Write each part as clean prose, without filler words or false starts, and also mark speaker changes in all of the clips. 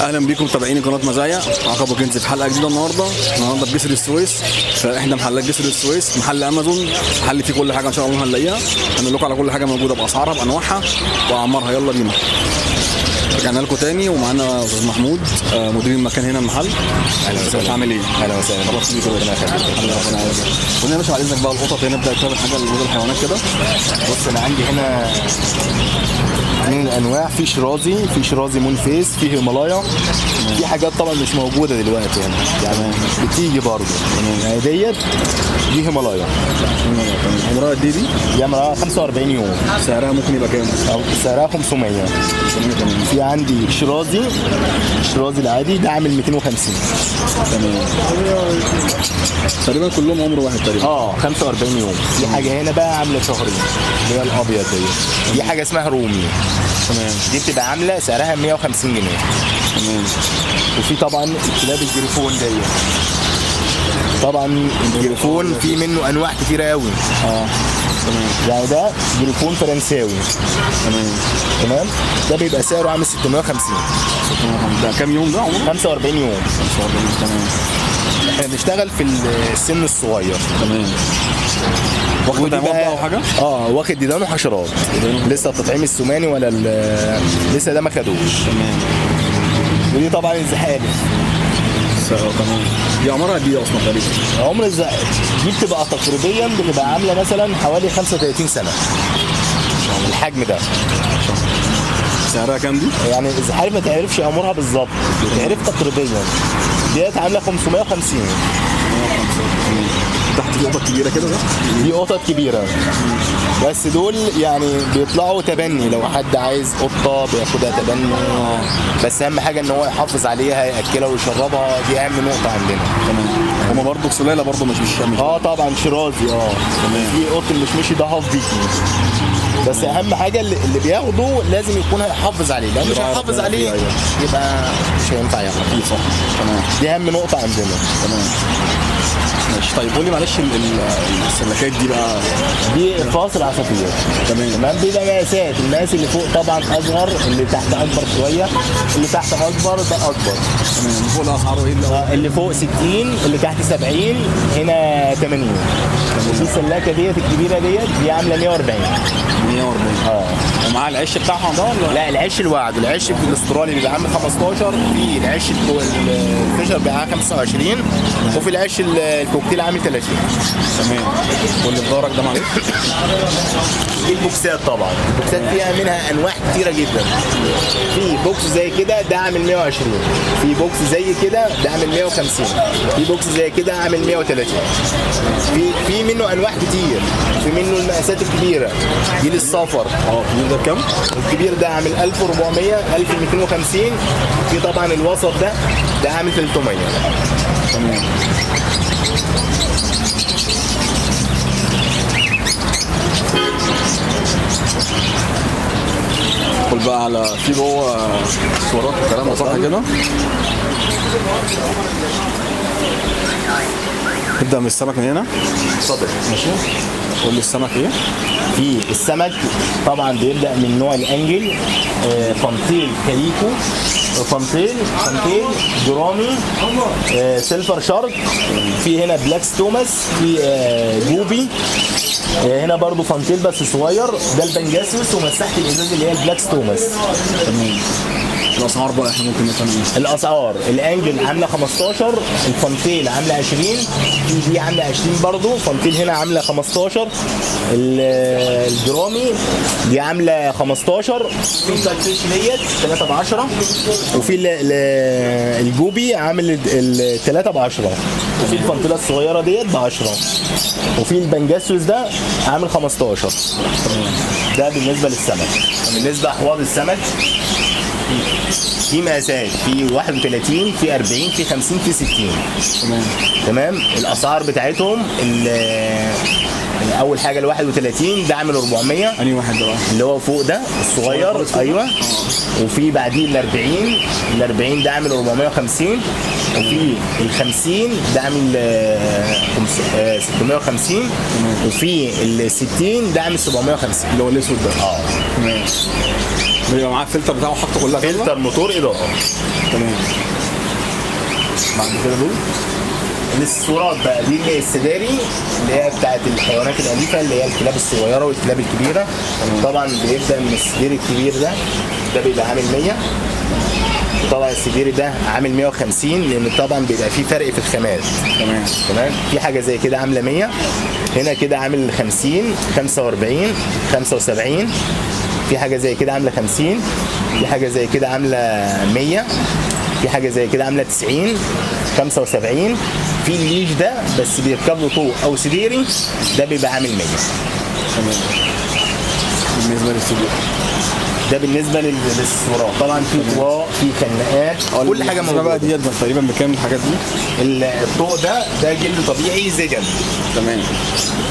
Speaker 1: اهلا بيكم متابعين قناه مزايا عقب وكنز في حلقه جديده. النهارده في جسر السويس، فاحنا محلات جسر السويس، محل امازون، محل فيه كل حاجه ان شاء الله هنلاقيها. هنقول لكم على كل حاجه موجوده باسعارها بانواعها واعمارها. يلا بينا. رجعنا لكم تاني ومعانا استاذ محمود مدير المكان هنا المحل.
Speaker 2: اهلا وسهلا.
Speaker 1: عامل ايه؟
Speaker 2: اهلا وسهلا.
Speaker 1: خلاص بيكم ربنا يخليك. ربنا يعزك. قلنا يا باشا بعد اذنك بقى القطط هنا، نبدا نتابع حاجه لموضوع الحيوانات كده.
Speaker 2: بص انا عندي هنا من الانواع، في شرازي مون فيس، في هيمالايا، في حاجات طبعا مش موجوده دلوقتي هنا يعني بتيجي برضه يعني دي هيمالايا.
Speaker 1: عمرها قد ايه دي؟
Speaker 2: دي عمرها 45 يوم.
Speaker 1: سعرها ممكن يبقى كام؟
Speaker 2: او سعرها 500. في عندي شرازي العادي ده عامل 250.
Speaker 1: تمام. تقريبا كلهم عمر واحد تقريبا.
Speaker 2: 45 يوم. في حاجه هنا بقى عامله شهرين اللي هي الابيض دي حاجه اسمها رومي.
Speaker 1: تمام.
Speaker 2: دي بتبقى عامله سعرها 150 جنيه.
Speaker 1: تمام.
Speaker 2: وفي طبعا الكلاب الجريفون دي. طبعا الجريفون في منه انواع كتيره قوي.
Speaker 1: تمام.
Speaker 2: يعني ده جريفون فرنساوي. تمام. ده بيبقى سعره عامل 650.
Speaker 1: ده كام يوم ده عمره؟
Speaker 2: 45 يوم.
Speaker 1: 45. تمام.
Speaker 2: احنا بنشتغل في السن الصغير.
Speaker 1: تمام. واخد دموع بقى وحاجه؟
Speaker 2: واخد ديدان وحشرات. لسه التطعيم السماني ولا لسه ده ما خدوش.
Speaker 1: تمام.
Speaker 2: ودي طبعا الزحالف.
Speaker 1: تمام. دي عمرها قد ايه اصلا تقريبا؟
Speaker 2: عمر الزحالف دي بتبقى تقريبا عامله مثلا حوالي 35 سنه. الحجم ده.
Speaker 1: سعرها كام دي؟
Speaker 2: يعني الزحالف ما تعرفش عمرها بالظبط، بتعرف تقريبا. ديت عامله 550.
Speaker 1: تحت في قطط كبيره كده ده؟
Speaker 2: دي قطط كبيره. بس دول يعني بيطلعوا تبني، لو حد عايز قطه بياخدها تبني. بس اهم حاجه ان هو يحافظ عليها، ياكلها ويشربها، دي اهم نقطه عندنا.
Speaker 1: تمام. هما برضه سلاله برضه مش
Speaker 2: طبعا شرازي.
Speaker 1: تمام.
Speaker 2: في قط المشمشي ده هاف بيكي. بس اهم حاجه اللي بياخده لازم يكون هيحافظ عليه، لو مش هيحافظ عليه يبقى مش هينفع ياخده.
Speaker 1: صح. تمام.
Speaker 2: دي اهم نقطه عندنا.
Speaker 1: تمام. ماشي. طيب قول لي معلش السلكات دي بقى.
Speaker 2: دي فاصل عصافير. تمام. بيبقى مقاسات، المقاس اللي فوق طبعا اصغر، اللي تحت اكبر شويه، اللي تحت اكبر ده اكبر.
Speaker 1: تمام. اللي فوق اسعاره ايه؟
Speaker 2: اللي فوق 60، اللي تحت 70، هنا 80. وفي السلاكه ديت الكبيره دي عامله 140.
Speaker 1: 140. ومعاه العش بتاعها ده ولا؟
Speaker 2: لا، العش الوعد. العش في الاسترالي بيبقى عامل 15، في العش الفيشر بيبقى 25، وفي العش الكوكتيل عامل 30.
Speaker 1: تمام. واللي في ظهرك ده معلش؟
Speaker 2: دي البوكسات طبعا. البوكسات فيها منها انواع كتيره جدا. في بوكس زي كده ده عامل 120، في بوكس زي كده ده عامل 150، في بوكس زي كده عامل 130. في منه انواع كتير. في منه المقاسات الكبيره دي للسفر.
Speaker 1: الكبير ده بكام؟
Speaker 2: الكبير ده عامل 1400، 1250. في طبعا الوسط ده عامل 300.
Speaker 1: تمام. قول بقى على في جوه صورات والكلام ده صح كده؟ نبدأ من السمك من هنا.
Speaker 2: اتفضل.
Speaker 1: ماشي. قول لي السمك ايه؟
Speaker 2: في السمك طبعا بيبدأ من نوع الانجل، فانتيل كاليكو، فانتيل جرامي، سيلفر شارك. في هنا بلاك ستوماس، في جوبي. هنا برضو فانتيل بس صغير، ده البنجاسوس، ومساحه الازاز اللي هي البلاك ستوماس.
Speaker 1: تمام. الاسعار بقى احنا ممكن نفهم ايه؟
Speaker 2: الاسعار الانجل عامله 15، الفانتيل عامله 20، في دي عامله 20 برضو. فانتيل هنا عامله 15، الجرامي دي عامله 15، في الفيش ديت 3 ب 10، وفي الجوبي عامل 3 ب 10، وفي الفانتيله الصغيره ديت ب 10، وفي البنجاسوس ده عامل 15. ده بالنسبه للسمك. بالنسبه لحواض السمك في مقاسات، في 31، في 40، في 50، في 60.
Speaker 1: تمام.
Speaker 2: تمام. الاسعار بتاعتهم اول حاجه ال 31 ده عامل 400.
Speaker 1: انهي واحد ده بقى؟
Speaker 2: اللي هو فوق ده الصغير. ايوه. وفي بعديه ال 40. ال 40 ده عامل 450. وفي ال 50 ده عامل 650. وفي ال 60 ده عامل 750.
Speaker 1: اللي هو الاسود ده. تمام. بيبقى معاه الفلتر بتاعه حاطه كلها
Speaker 2: فلتر موتور اضاءه.
Speaker 1: تمام.
Speaker 2: بعد كده دول الاكسسوارات بقى، دي السداري اللي هي بتاعت الحيوانات الاليفه، اللي هي الكلاب الصغيره والكلاب الكبيره. طبعا بيبدا من السديري الكبير ده بيبقى عامل 100. وطبعا السديري ده عامل 150 لان طبعا بيبقى فيه فرق في الخامات. تمام. في حاجه زي كده عامله 100. هنا كده عامل 50 45 75. في حاجه زي كده عامله 50. في حاجه زي كده عامله 100. في حاجه زي كده عامله 90 75. في الليش ده بس بيركب له طوق او سديري ده بيبقى عامل 100.
Speaker 1: تمام. بالنسبه للسديري
Speaker 2: ده بالنسبه للصورات. طبعا في طواق، في خناقات، كل حاجه موجوده.
Speaker 1: بقى ديت تقريبا بكام الحاجات دي؟
Speaker 2: الطوق ده جلد طبيعي زجن.
Speaker 1: تمام.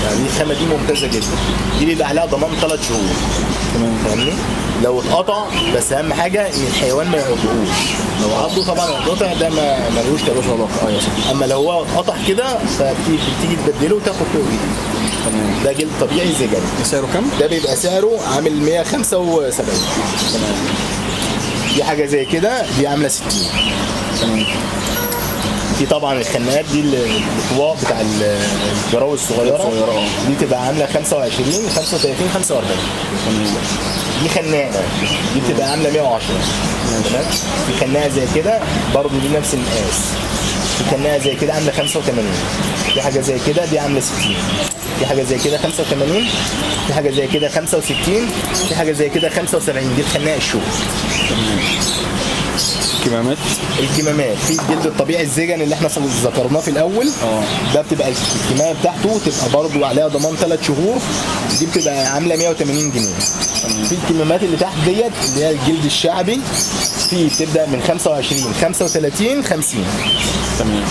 Speaker 2: يعني الخامه دي ممتازه جدا. دي بيبقى عليها ضمان 3 شهور.
Speaker 1: تمام.
Speaker 2: فاهمني؟ لو اتقطع بس اهم حاجه ان الحيوان ما يعضهوش. لو عضه طبعا القطع ده ملوش تباشر علاقه. اما لو هو قطع كده فبتيجي تبدله وتاخد طوق جديد.
Speaker 1: تمام.
Speaker 2: ده جلد طبيعي زجن.
Speaker 1: سعره كام؟
Speaker 2: ده بيبقى سعره عامل 175.
Speaker 1: تمام.
Speaker 2: دي حاجه زي كده دي عامله 60.
Speaker 1: تمام.
Speaker 2: في طبعا الخناقات دي الطواق بتاع الجراوي الصغيره دي تبقى عامله 25 35 45. دي خناقه دي بتبقى عامله 110. تمام. في خناقه زي كده برضه دي نفس المقاس. في خناقه زي كده عامله 85. في حاجه زي كده دي عامله 60. في حاجه زي كده 85. في حاجه زي كده 65. في حاجه زي كده 75. دي الخناقه الشوك. الكمامات في الجلد الطبيعي الزجن اللي احنا ذكرناه في الاول. ده بتبقى الكمامه بتاعته تبقى برضو عليها ضمان 3 شهور. دي بتبقى عامله 180 جنيه. في الكمامات اللي تحت ديت اللي هي الجلد الشعبي في بتبدا من 25 35 50.
Speaker 1: تمام.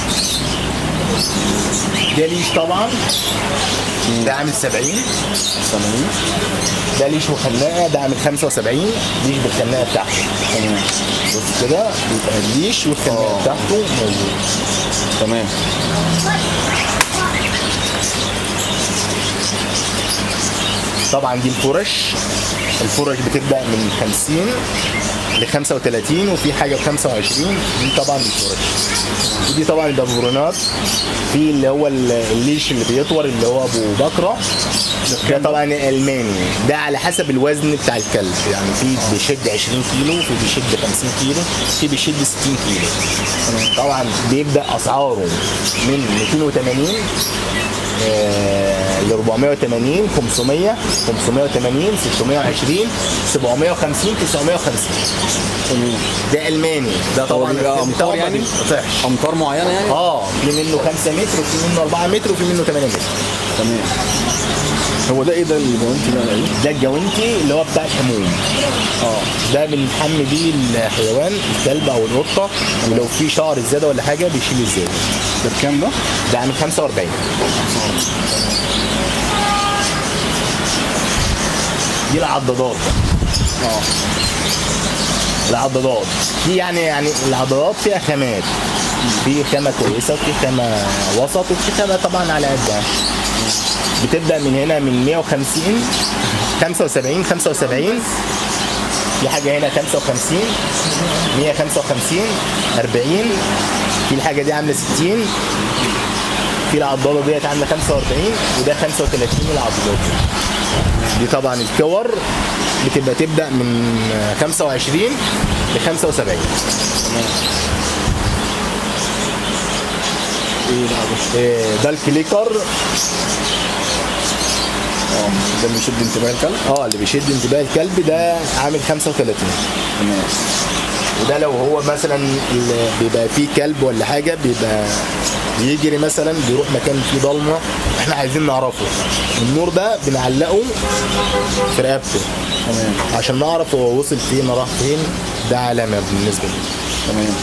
Speaker 2: ده ليش طبعا ده عامل 70. ده ليش وخناقه ده عامل 75. ليش بالخناقه بتاعته. تمام. بص كده بيبقى الليش والخناقه بتاعته موجود.
Speaker 1: تمام.
Speaker 2: طبعا دي الفرش بتبدا من 50 ل 35 وفي حاجه ب 25. دي طبعا الفرش. ودي طبعا البابورونات. في اللي هو الليش اللي بيطور اللي هو ابو بكره ده طبعا الماني. ده على حسب الوزن بتاع الكلب. يعني في بيشد 20 كيلو، في بيشد 50 كيلو، في بيشد 60 كيلو. طبعا بيبدا اسعاره من 280 ل 480 500 580 620 750 950. ده الماني. ده طبعا
Speaker 1: امتار يعني امتار معينه يعني.
Speaker 2: في منه 5 متر وفي منه 4 متر وفي منه 8 متر.
Speaker 1: تمام. هو ده ايه ده الجوانتي ده؟
Speaker 2: ده الجوانتي اللي هو بتاع الحموم. ده بنحمي بيه الحيوان الكلب او القطه. ولو في شعر زياده ولا حاجه بيشيل الزياده.
Speaker 1: ده بكام ده؟
Speaker 2: ده عامل 45. دي العضادات. العضادات دي يعني العضادات فيها خامات. في خامه كويسه وفي خامه وسط وفي خامه طبعا على قدها. بتبدا من هنا من 150 75 في حاجه هنا 55 155 40. في الحاجه دي عامله 60. في العضاده ديت عامله 45 وده 35 العضادات. دي طبعا الكور بتبقى تبدا من 25 ل 75. ده الكليكر.
Speaker 1: ده اللي بيشد انتباه الكلب.
Speaker 2: اللي بيشد انتباه الكلب ده عامل 35.
Speaker 1: تمام.
Speaker 2: وده لو هو مثلا بيبقى فيه كلب ولا حاجه بيبقى بيجري مثلا بيروح مكان فيه ضلمه احنا عايزين نعرفه. النور ده بنعلقه في رقبته.
Speaker 1: تمام.
Speaker 2: عشان نعرف هو وصل فين راح فين. ده علامه بالنسبه لي.
Speaker 1: تمام.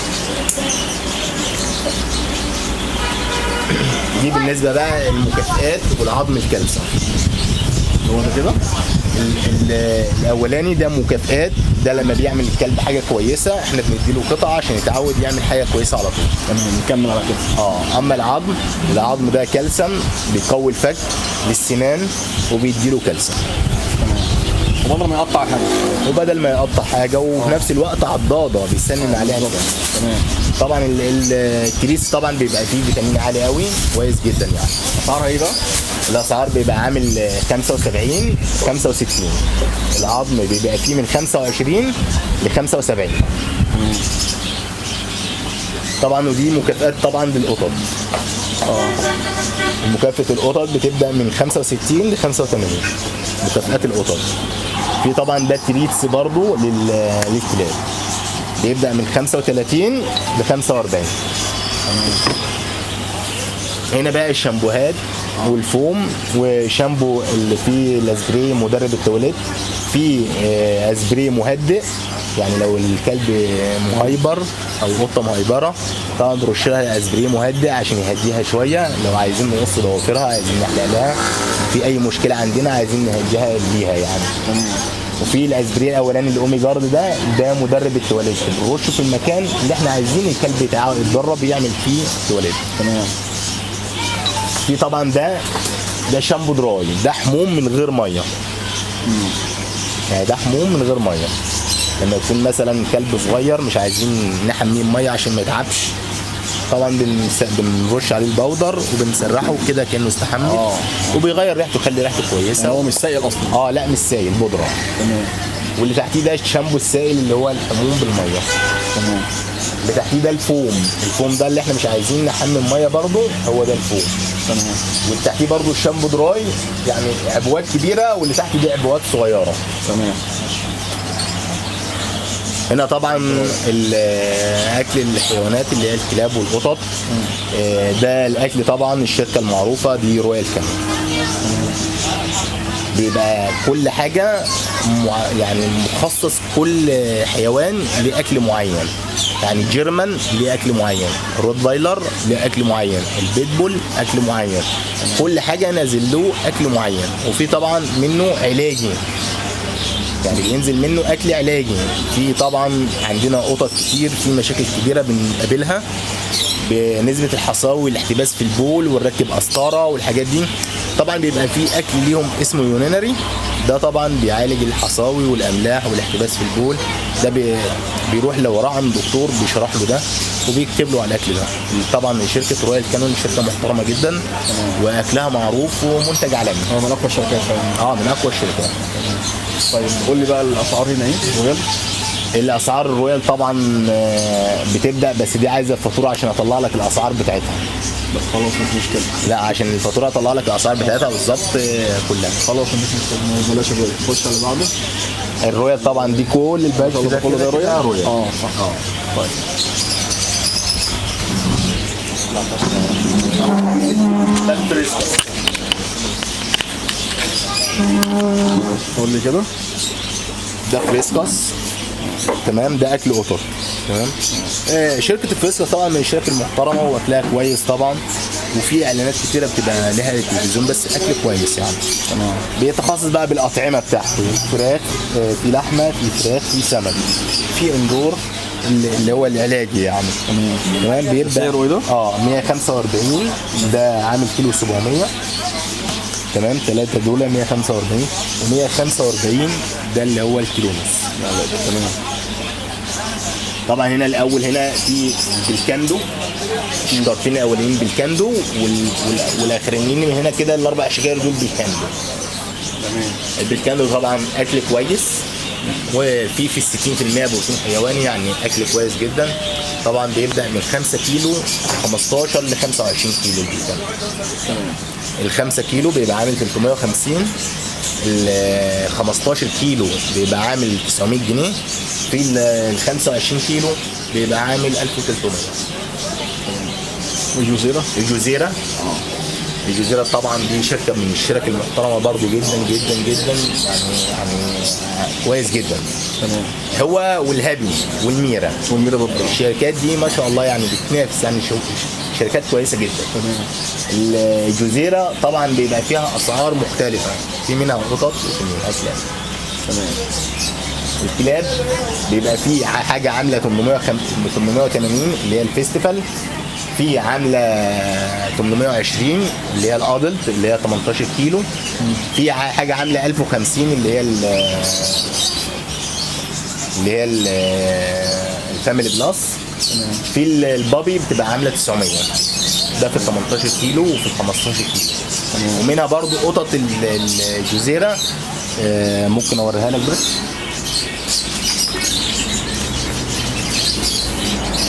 Speaker 2: دي بالنسبه بقى المكافئات والعظم الكالسيوم.
Speaker 1: هو ده كده.
Speaker 2: الاولاني ده مكافئات، ده لما بيعمل الكلب حاجه كويسه احنا بنديله قطعه عشان يتعود يعمل حاجه كويسه على طول.
Speaker 1: تمام نكمل على كده.
Speaker 2: اما العظم ده كالسيوم بيقوي الفك للسنان وبيديله كالسيوم.
Speaker 1: وبدل ما يقطع حاجه.
Speaker 2: وبدل ما يقطع حاجه وفي نفس الوقت عضاده بيسنن عليها.
Speaker 1: تمام.
Speaker 2: طبعا الكريس طبعا بيبقى فيه فيتامين عالي قوي كويس جدا يعني.
Speaker 1: اسعارها ايه بقى؟
Speaker 2: الاسعار بيبقى عامل 75 65. العظم بيبقى فيه من 25 ل 75. طبعا ودي مكافئات طبعا للقطط. مكافأة القطط بتبدأ من 65 ل 85. مكافئات القطط. في طبعا ده تريتس برضو للكلاب. بيبدأ من 35 ل 45. هنا بقى الشامبوهات والفوم وشامبو اللي فيه الاسبري مدرب التواليت، في اسبري مهدئ يعني لو الكلب مهيبر او القطه مهيبره طبعا نرش لها اسبري مهدئ عشان يهديها شويه. لو عايزين نقص ضوافرها، عايزين نحلق لها، في اي مشكله عندنا عايزين نهديها ليها يعني. وفي الاسبري الاولاني الاوميجارد ده مدرب التواليت، نرشه في المكان اللي احنا عايزين الكلب يتدرب يعمل فيه تواليت.
Speaker 1: تمام.
Speaker 2: في طبعا ده شامبو دراي، ده حموم من غير ميه. يعني ده حموم من غير ميه. لما يكون مثلا كلب صغير مش عايزين نحميه ميه عشان ما يتعبش، طبعا بنرش عليه البودر وبنسرحه كده كانه استحمى. وبيغير ريحته، يخلي ريحته كويسه.
Speaker 1: يعني هو مش سائل اصلا؟
Speaker 2: لا مش سائل، بودره.
Speaker 1: تمام.
Speaker 2: واللي تحتيه ده الشامبو السائل اللي هو الحموم بالميه.
Speaker 1: تمام.
Speaker 2: اللي تحتيه ده الفوم ده اللي احنا مش عايزين نحمي الميه برضه، هو ده الفوم.
Speaker 1: تمام.
Speaker 2: واللي تحتيه برضه الشامبو دراي، يعني عبوات كبيره واللي تحت دي عبوات صغيره.
Speaker 1: تمام.
Speaker 2: هنا طبعا الاكل الحيوانات اللي هي الكلاب والقطط. ده الاكل طبعا الشركه المعروفه دي رويال كانون. بيبقى كل حاجه يعني مخصص، كل حيوان ليه اكل معين. يعني الجيرمان ليه اكل معين، الروتفايلر ليه اكل معين، البيتبول اكل معين. كل حاجه نازل له اكل معين. وفي طبعا منه علاجي، يعني بينزل منه اكل علاجي. في طبعا عندنا قطط كتير في مشاكل كبيره بنقابلها بنسبه الحصاوي والاحتباس في البول ونركب قسطره والحاجات دي. طبعا بيبقى في اكل ليهم اسمه يونينري، ده طبعا بيعالج الحصاوي والاملاح والاحتباس في البول. ده بيروح لو وراه عند دكتور بيشرح له ده وبيكتب له على الاكل ده. طبعا شركه رويال كانون شركه محترمه جدا واكلها معروف ومنتج عالمي.
Speaker 1: هو من اقوى الشركات فعلا.
Speaker 2: من اقوى الشركات.
Speaker 1: طيب قول لي بقى الاسعار هنا ايه رويال؟
Speaker 2: الاسعار الرويال طبعا بتبدا، بس دي عايزه الفاتوره عشان اطلع لك الاسعار بتاعتها.
Speaker 1: خلاص مش مشكله.
Speaker 2: لا عشان الفاتوره اطلع لك الاسعار بتاعتها بالظبط كلها.
Speaker 1: خلاص مش مشكله، بلاش الرويال، خش على اللي بعده.
Speaker 2: الرويال طبعا دي كل الباك
Speaker 1: ده كله ده رويال.
Speaker 2: صح.
Speaker 1: طيب قول لي كده.
Speaker 2: ده فريسكاس. تمام. ده اكل قطط. تمام. شركه فريسكاس طبعا من الشركات المحترمه واكلها كويس طبعا، وفي اعلانات كتيره بتبقى لها التلفزيون، بس اكل كويس يعني.
Speaker 1: تمام.
Speaker 2: بيتخصص بقى بالاطعمه بتاعته، فراخ، في لحمه، في فراخ، في سمك، في اندور اللي هو العلاجي يعني. تمام. بيبدا
Speaker 1: سعره ايه ده؟
Speaker 2: 145. ده عامل كيلو 700. تمام. 3 دول 145 و145 ده اللي هو الكيلو ونص.
Speaker 1: تمام.
Speaker 2: طبعا هنا الاول هنا في بالكاندو، الشجرتين الاولين بالكاندو والاخرانيين من هنا كده الاربع شجر دول بالكاندو.
Speaker 1: تمام.
Speaker 2: البالكاندو طبعا اكل كويس، وفي 60% بروتين حيواني، يعني اكل كويس جدا. طبعا بيبدا من 5 كيلو 15 ل 25 كيلو البالكاندو.
Speaker 1: تمام.
Speaker 2: ال5 كيلو بيبقى عامل 350، ال 15 كيلو بيبقى عامل 900 جنيه، في ال 25 كيلو بيبقى عامل 1300.
Speaker 1: والجزيرة؟
Speaker 2: الجزيرة طبعا دي شركة من الشركة المحترمة برضو جدا جدا جدا، يعني كويس جدا.
Speaker 1: تمام.
Speaker 2: هو والهابي والميرا
Speaker 1: برضه.
Speaker 2: الشركات دي ما شاء الله يعني بتنافس يعني شركات كويسه جدا. الجزيره طبعا بيبقى فيها اسعار مختلفه، في منها قطط وفي منها كلاب.
Speaker 1: تمام.
Speaker 2: الكلاب بيبقى في حاجه عامله 880 اللي هي الفيستيفال، في عامله 820 اللي هي الادلت اللي هي 18 كيلو، في حاجه عامله 1050 اللي هي الفاميلي بلس، في البابي بتبقى عامله 900 ده في ال 18 كيلو وفي ال 15 كيلو. ومنها برضو قطط الجزيره ممكن اوريها لك بس.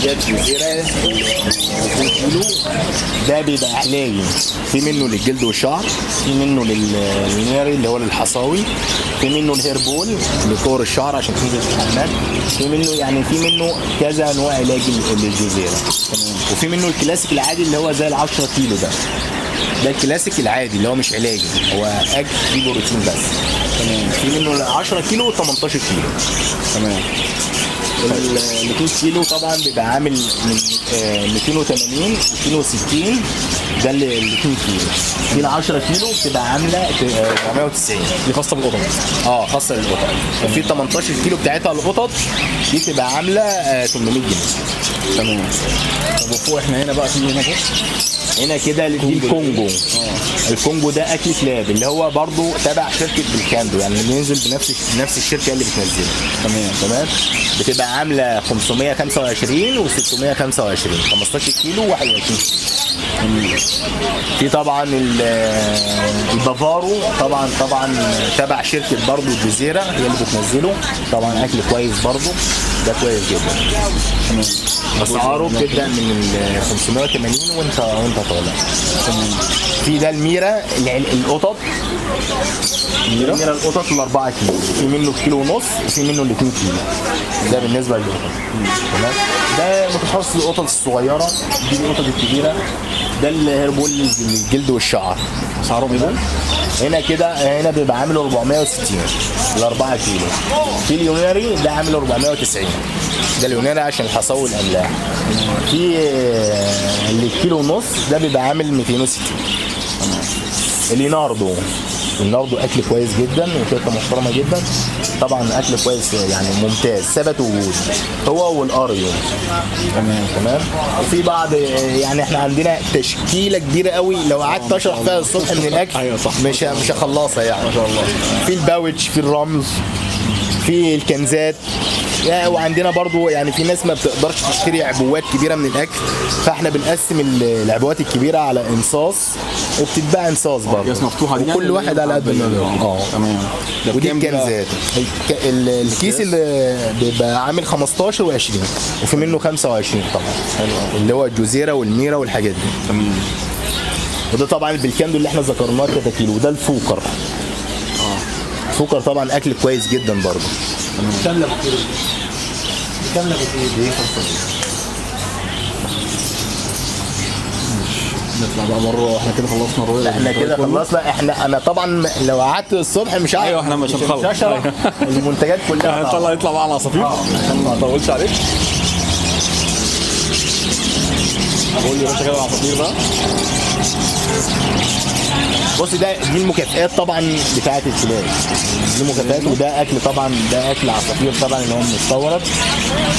Speaker 2: ده الجزيره 2 كيلو ده بيبقى علاجي، في منه للجلد والشعر، في منه للنيري اللي هو للحصاوي، في منه الهيربول لكور الشعر عشان تنزل في الحمام، في منه يعني في منه كذا نوع علاجي للجزيره. وفي منه الكلاسيك العادي اللي هو زي ال 10 كيلو ده الكلاسيك العادي اللي هو مش علاجي، هو اكل فيه بروتين بس. تمام. في منه 10 كيلو و 18 كيلو. تمام. ال 200 كيلو طبعا بيبقى عامل من 280 260 ده ال 200 كيلو. في ال 10 كيلو بتبقى عامله 490
Speaker 1: دي خاصه بالقطط.
Speaker 2: خاصه للقطط. وفي 18 كيلو بتاعتها القطط دي تبقى عامله 800 جنيه.
Speaker 1: تمام. طب وفوق احنا هنا بقى في هنا فوق
Speaker 2: هنا كده دي الكونجو. الكونجو ده اكل كلاب اللي هو برضو تبع شركه بالكاندو، يعني اللي بينزل بنفس الشركه اللي بتنزله. تمام. بتبقى عامله 525 و625 15 كيلو و21 كيلو. في طبعا البافارو طبعا تبع شركه برضو الجزيره هي اللي بتنزله، طبعا اكل كويس برضو ده كويس جدا. اسعاره بتبدا من 580 وانت طالع. في ده الميرا القطط، الميرا القطط ال4 كيلو، في منه كيلو ونص وفي منه 2 كيلو. ده بالنسبه للقطط. تمام. ده متخصص للقطط الصغيره، دي القطط الكبيره. ده الهيربول للجلد والشعر. اسعارهم ايه؟ هنا بيبقى عامل 460 ال4 كيلو. في اليوناري ده عامل 490 ده اليوناري عشان الحصاوي والاملاح. في الكيلو ونص ده بيبقى عامل 260. اليناردو اكل كويس جدا وشركه محترمه جدا، طبعا اكل كويس يعني ممتاز، ثبت وجود هو والاريو. تمام. وفي بعض يعني احنا عندنا تشكيله كبيره قوي لو قعدت اشرح فيها الصبح من الاكل
Speaker 1: ايوه صح،
Speaker 2: مش هخلصها يعني.
Speaker 1: ما شاء الله.
Speaker 2: في الباوتش، في الرمز، في الكنزات. وعندنا برضو يعني في ناس ما بتقدرش تشتري عبوات كبيره من الاكل، فاحنا بنقسم العبوات الكبيره على انصاص وبتتباع انصاص برضو.
Speaker 1: اكياس مفتوحه دي،
Speaker 2: كل واحد على قد ما
Speaker 1: تمام.
Speaker 2: ودي الكنزات. الكيس اللي بيبقى عامل 15 و20 وفي منه 25 طبعا. حلو. اللي هو الجزيره والميرا والحاجات دي.
Speaker 1: تمام.
Speaker 2: وده طبعا بالكندو اللي احنا ذكرناه 3 كيلو. وده الفوكر. الفوكر طبعا اكل كويس جدا برضه. كامله بكيلو. دي 5
Speaker 1: نطلع بقى مره. احنا كده خلصنا الرؤيه.
Speaker 2: احنا كده خلصنا. انا طبعا لو قعدت الصبح مش عارف.
Speaker 1: ايوه احنا مش هنخلص.
Speaker 2: المنتجات كلها
Speaker 1: يطلع بقى على العصافير عشان ما اطولش عليك. قول لي يا باشا كده العصافير بقى.
Speaker 2: بص دي المكافئات طبعا بتاعت الكلاب، دي مكافئات. وده اكل طبعا، ده اكل عصافير طبعا اللي هو مستورد.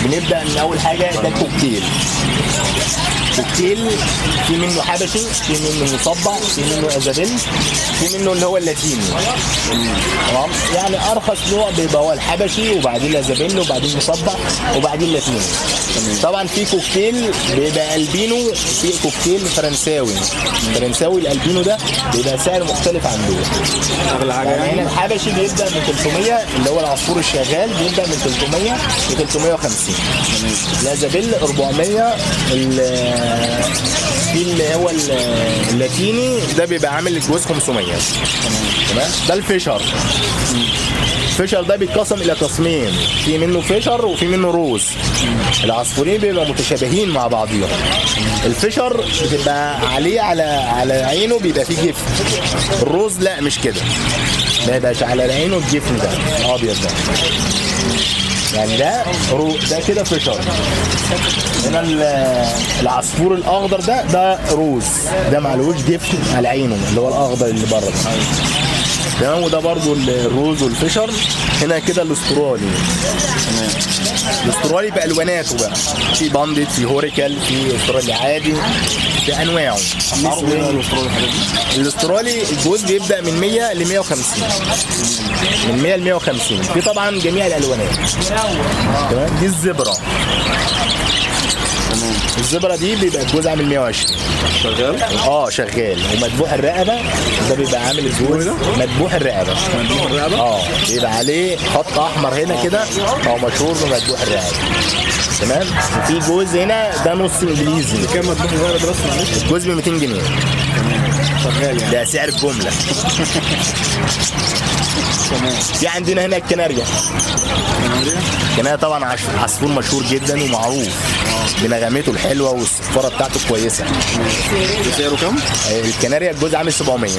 Speaker 2: بنبدا من اول حاجه ده الكوكتيل. في منه حبشي، في منه مصبع، في منه ازابيل، في منه اللي هو اللاتيني. تمام. يعني ارخص نوع بيبقى هو الحبشي وبعدين الازابيل وبعدين مصبع وبعدين اللاتيني. طبعا في كوكتيل بيبقى البينو، في كوكتيل فرنساوي الالبينو ده بيبقى سعر مختلف عن دول.
Speaker 1: اغلى حاجه
Speaker 2: يعني هنا الحبشي بيبدا من 300 اللي هو العصفور الشغال بيبدا من 300 ل 350. الازابيل 400. في اللي هو اللاتيني ده بيبقى عامل الجوز 500. تمام. ده الفيشر. الفيشر ده بيتقسم الى قسمين، في منه فيشر وفي منه روز. العصفورين بيبقوا متشابهين مع بعضهم. الفيشر بتبقى عليه على عينه بيبقى فيه جفن. الروز لا مش كده، ما يبقاش على عينه الجفن ده ابيض ده. يعني ده ده كده فيشر. هنا العصفور الاخضر ده روز، ده معلوش جفت على عينه اللي هو الاخضر اللي بره ده. تمام. وده برضو الروز والفيشر. هنا كده الاسترالي. الاسترالي بالواناته بقى، في باندت، في هوريكال، في استرالي عادي، بانواعه. الاسترالي الجوز بيبدا من 100 ل 150، من 100 ل 150. في طبعا جميع الالوانات. تمام. دي الزبره. الزبره دي بيبقى الجوز عامل 120.
Speaker 1: شغال؟
Speaker 2: شغال. ومدبوح الرقبه ده بيبقى عامل الجوز مدبوح الرقبه.
Speaker 1: مدبوح الرقبه؟
Speaker 2: بيبقى عليه خط احمر هنا كده، هو مشهور بمدبوح الرقبه. تمام. وفي جوز هنا ده نص انجليزي.
Speaker 1: كام مدبوح الرقبه ده بس معلش؟
Speaker 2: الجوز ب 200 جنيه.
Speaker 1: شغال يعني.
Speaker 2: ده سعر الجمله.
Speaker 1: تمام.
Speaker 2: في عندنا هنا الكناريا. الكناريا طبعا عصفور مشهور جدا ومعروف بنغمته الحلوه والصفاره بتاعته كويسه.
Speaker 1: سعره كام؟
Speaker 2: الكناريا الجوز عامل 700.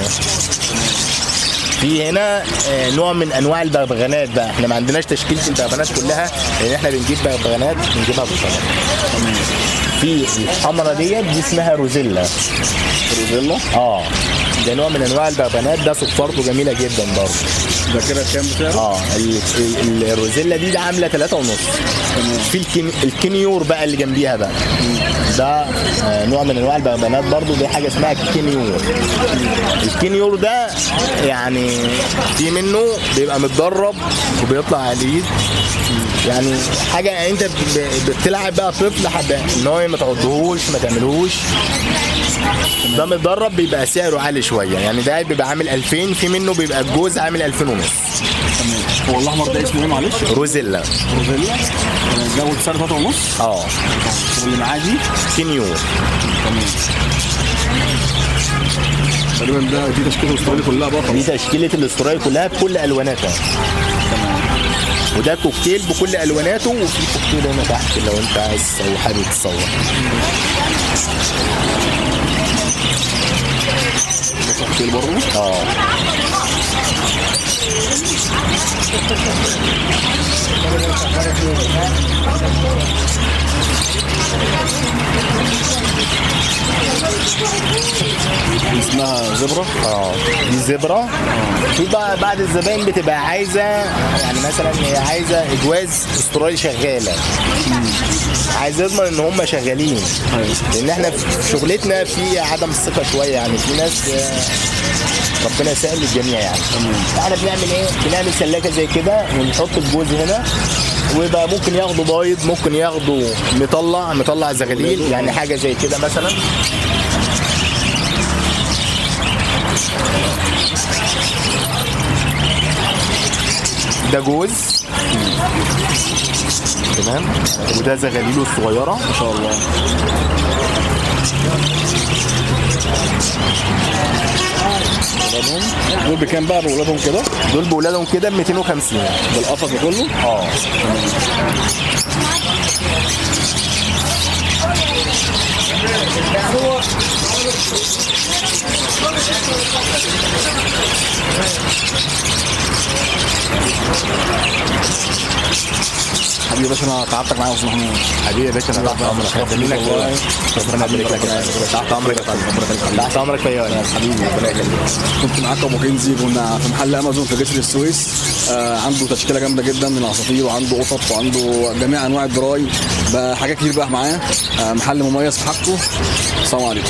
Speaker 2: في هنا نوع من انواع البغبغانات بقى، احنا ما عندناش تشكيله البغبغانات كلها لان احنا بنجيب بغبغانات بنجيبها بالطبع. في الحمرا دي اسمها روزيلا.
Speaker 1: روزيلا؟
Speaker 2: ده نوع من انواع البغبغانات، ده صفارته جميله جدا برضه.
Speaker 1: ده كده كام بسعره؟
Speaker 2: الروزيلا دي عامله 3.5. في الكينيور بقى اللي جنبيها بقى، ده نوع من انواع البغبغانات برضه، دي حاجه اسمها كينيور. الكينيور ده يعني في منه بيبقى متدرب وبيطلع على اليد، يعني حاجه انت بتلعب بقى طفل حبه ان هو ما تعضهوش ما تعملهوش. ده متدرب بيبقى سعره عالي شويه، يعني ده بيبقى عامل 2000، في منه بيبقى الجوز عامل 2500.
Speaker 1: تمام. هو الاحمر ده اسمه ايه معلش؟
Speaker 2: روزيلا.
Speaker 1: روزيلا؟ ده سعره 3.5؟ واللي معاه دي؟
Speaker 2: كينيور.
Speaker 1: تمام. تقريبا دي تشكيله الاسترالي كلها بقى.
Speaker 2: دي تشكيله الاسترالي كلها بكل الواناتها. وده كوكتيل بكل الواناته، وفي كوكتيل هنا تحت لو انت عايز او حابب تصور.
Speaker 1: كوكتيل برضه؟ اسمها زبرة.
Speaker 2: دي زبرة. في بقى بعض الزبائن بتبقى عايزه، يعني مثلا هي عايزه اجواز استرالي شغاله، عايز يضمن ان هم شغالين، لان احنا في شغلتنا في عدم الثقه شويه، يعني في ناس ربنا يسهل للجميع يعني. احنا بنعمل ايه؟ بنعمل سلاكه زي كده ونحط الجوز هنا، ويبقى ممكن ياخدوا بيض، ممكن ياخدوا مطلع زغاليل، يعني حاجه زي كده مثلا. ده جوز. تمام. وده زغاليله الصغيره
Speaker 1: ما شاء الله. دول بكام بقى بولادهم كده؟
Speaker 2: دول بولادهم كده ب 250.
Speaker 1: بالقفص كله؟ حبيبي يا باشا انا تعبتك معايا يا استاذ محمود.
Speaker 2: حبيبي يا باشا انا تحت امرك. خلينا
Speaker 1: والله.
Speaker 2: ربنا يبارك لك. تحت امرك يا فندم. تحت امرك في اي وقت حبيبي. ربنا يخليك.
Speaker 1: كنت معاك ابو كنزي، كنا في محل امازون في جسر السويس. عنده تشكيله جامده جدا من العصافير، وعنده قطط، وعنده جميع انواع الدراي بحاجات كتير بقى معاه. محل مميز في حاجته. السلام عليكم.